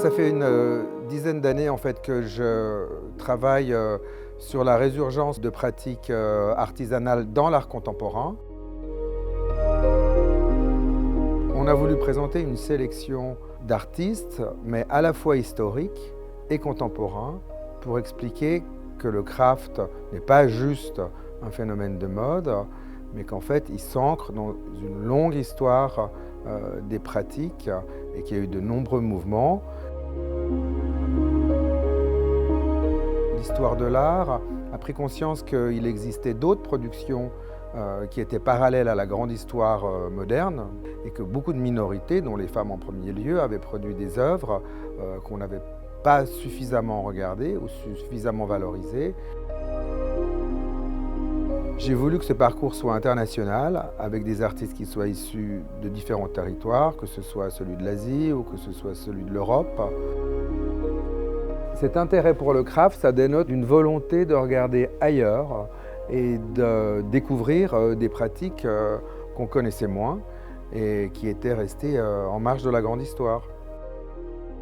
Ça fait une dizaine d'années en fait que je travaille sur la résurgence de pratiques artisanales dans l'art contemporain. On a voulu présenter une sélection d'artistes, mais à la fois historiques et contemporains, pour expliquer que le craft n'est pas juste un phénomène de mode, mais qu'en fait il s'ancre dans une longue histoire des pratiques et qu'il y a eu de nombreux mouvements. L'histoire de l'art a pris conscience qu'il existait d'autres productions qui étaient parallèles à la grande histoire moderne et que beaucoup de minorités, dont les femmes en premier lieu, avaient produit des œuvres qu'on n'avait pas suffisamment regardées ou suffisamment valorisées. J'ai voulu que ce parcours soit international, avec des artistes qui soient issus de différents territoires, que ce soit celui de l'Asie ou que ce soit celui de l'Europe. Cet intérêt pour le craft, ça dénote une volonté de regarder ailleurs et de découvrir des pratiques qu'on connaissait moins et qui étaient restées en marge de la grande histoire.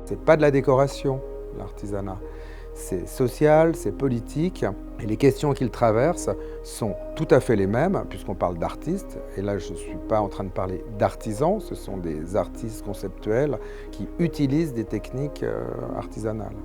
C'est pas de la décoration, l'artisanat. C'est social, c'est politique, et les questions qu'il traverse sont tout à fait les mêmes, puisqu'on parle d'artistes, et là je ne suis pas en train de parler d'artisans, ce sont des artistes conceptuels qui utilisent des techniques artisanales.